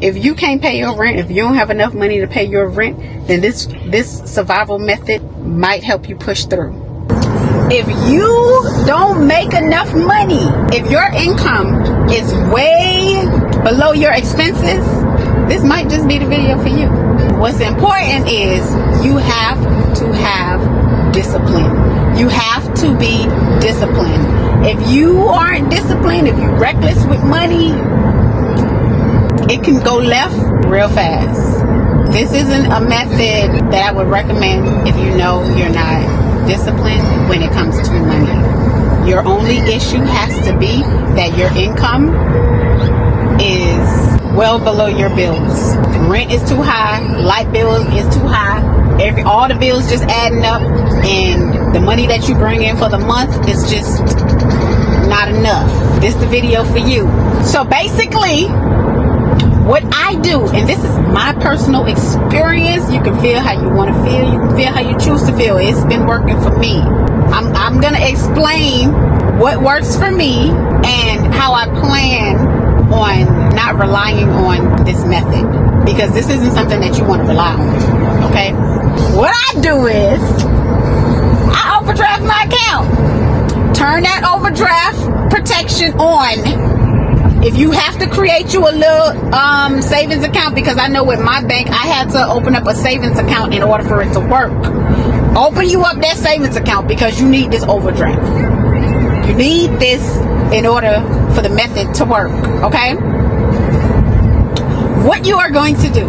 If you can't pay your rent, if you don't have enough money to pay your rent, then this survival method might help you push through. If you don't make enough money, if your income is way below your expenses, this might just be the video for you. What's important is you have to have discipline. You have to be disciplined. If you aren't disciplined, if you're reckless with money, it can go left real fast. This isn't a method that I would recommend if you know you're not disciplined when it comes to money. Your only issue has to be that your income is well below your bills. Rent is too high, light bill is too high, all the bills just adding up, and the money that you bring in for the month is just not enough. This is the video for you. So basically, what I do, and this is my personal experience, you can feel how you want to feel, you can feel how you choose to feel. It's been working for me. I'm going to explain what works for me and how I plan on not relying on this method, because this isn't something that you want to rely on, okay? What I do is I overdraft my account. Turn that overdraft protection on. If you have to create you a little savings account, because I know with my bank I had to open up a savings account in order for it to work. Open you up that savings account because you need this overdraft. You need this in order for the method to work, okay? What you are going to do,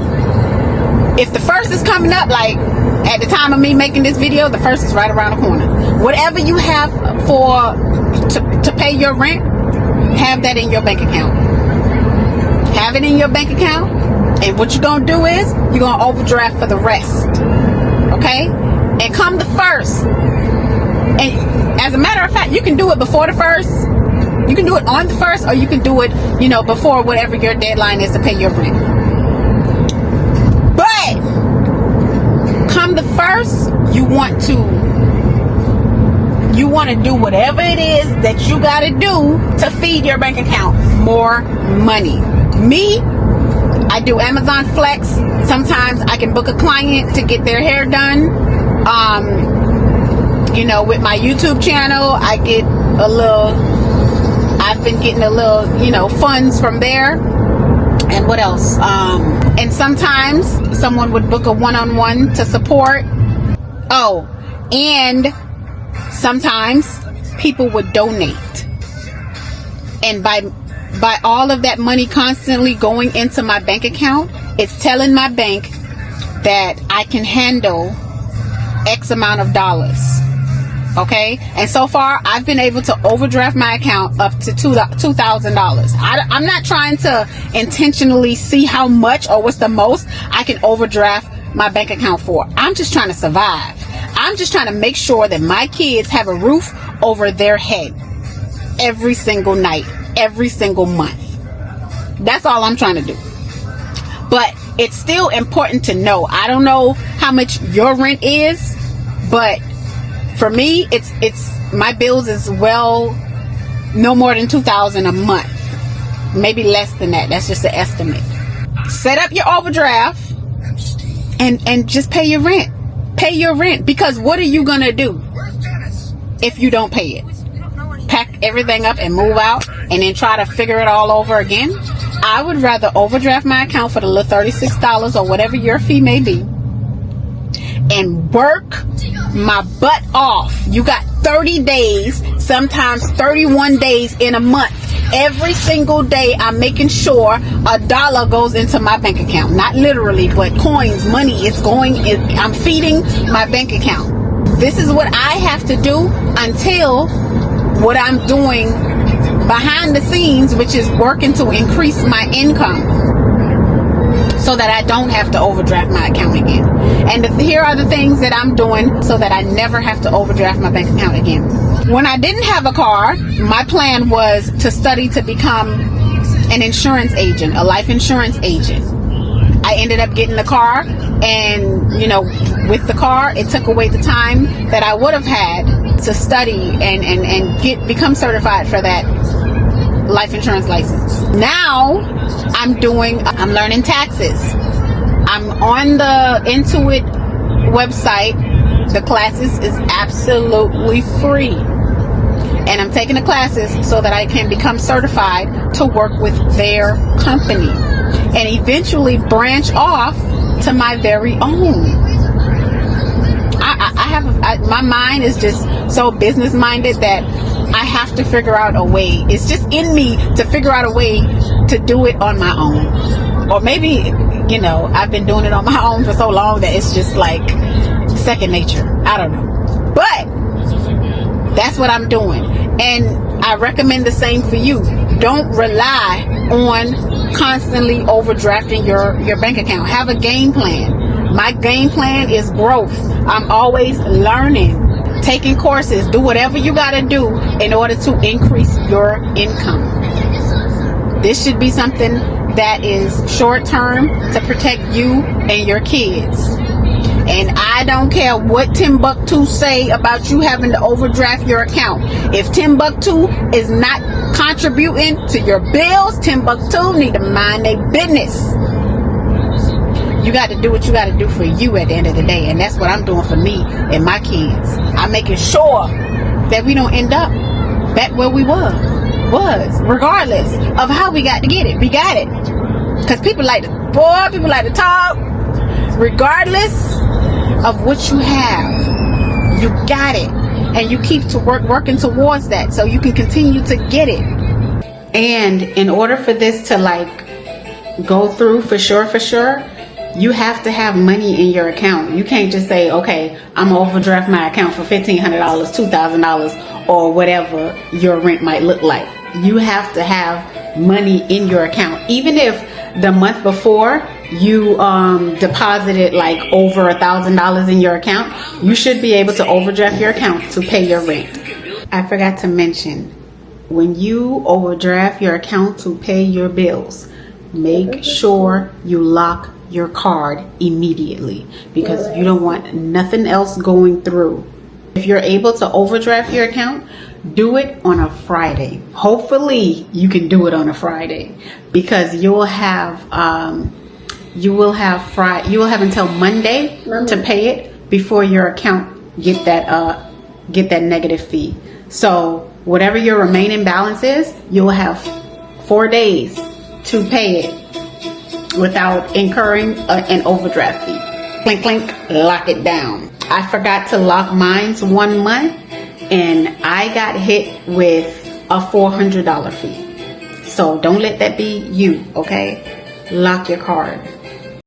if the first is coming up, like at the time of me making this video, the first is right around the corner. Whatever you have to pay your rent, have that in your bank account. Have it in your bank account, and what you're gonna do is you're gonna overdraft for the rest, okay? And come the first, and as a matter of fact, you can do it before the first, you can do it on the first, or you can do it, you know, before whatever your deadline is to pay your rent. But come the first, you want to do whatever it is that you got to do to feed your bank account more money. Me, I do Amazon Flex. Sometimes I can book a client to get their hair done. You know, with my YouTube channel, I've been getting a little, you know, funds from there. And what else? And sometimes someone would book a one-on-one to support. Oh, and sometimes people would donate, and by all of that money constantly going into my bank account, it's telling my bank that I can handle X amount of dollars, okay? And so far I've been able to overdraft my account up to $2,000. I'm not trying to intentionally see how much or what's the most I can overdraft my bank account for. I'm just trying to survive. I'm just trying to make sure that my kids have a roof over their head every single night, every single month. That's all I'm trying to do. But it's still important to know. I don't know how much your rent is, but for me, it's my bills is well no more than $2,000 a month, maybe less than that. That's just an estimate. Set up your overdraft and just pay your rent. Pay your rent, because what are you gonna do if you don't pay it? Pack everything up and move out and then try to figure it all over again? I would rather overdraft my account for the little $36 or whatever your fee may be and work my butt off. You got 30 days, sometimes 31 days in a month. Every single day I'm making sure $1 goes into my bank account. Not literally, but coins, money is going, I'm feeding my bank account. This is what I have to do until what I'm doing behind the scenes, which is working to increase my income so that I don't have to overdraft my account again. And here are the things that I'm doing so that I never have to overdraft my bank account again. When I didn't have a car, my plan was to study to become an insurance agent, a life insurance agent. I ended up getting the car, and you know, with the car, it took away the time that I would have had to study and become certified for that life insurance license. Now I'm learning taxes. I'm on the Intuit website. The classes is absolutely free. And I'm taking the classes so that I can become certified to work with their company and eventually branch off to my very own. My mind is just so business minded that I have to figure out a way. It's just in me to figure out a way to do it on my own. Or maybe, I've been doing it on my own for so long that it's just like second nature. I don't know. But that's what I'm doing. And I recommend the same for you. Don't rely on constantly overdrafting your bank account. Have a game plan. My game plan is growth. I'm always learning, taking courses, do whatever you got to do in order to increase your income. This should be something that is short term to protect you and your kids. And I don't care what Timbuktu say about you having to overdraft your account. If Timbuktu is not contributing to your bills, Timbuktu need to mind their business. You got to do what you got to do for you at the end of the day. And that's what I'm doing for me and my kids. I'm making sure that we don't end up back where we was, regardless of how we got to get it. We got it. Because people like to talk. Regardless of what you have, you got it. And you keep working towards that so you can continue to get it. And in order for this to go through for sure, you have to have money in your account. You can't just say, okay, I'm gonna overdraft my account for $1,500, $2,000, or whatever your rent might look like. You have to have money in your account. Even if the month before you deposited over $1,000 in your account, you should be able to overdraft your account to pay your rent. I forgot to mention, when you overdraft your account to pay your bills, make sure you lock your card immediately, because you don't want nothing else going through. If you're able to overdraft your account, do it on a Friday. Hopefully you can do it on a Friday, because you will have until Monday to pay it before your account get that negative fee. So whatever your remaining balance is, you'll have 4 days to pay it without incurring an overdraft fee. Clink, clink, lock it down. I forgot to lock mine's 1 month, and I got hit with a $400 fee. So don't let that be you, okay? Lock your card.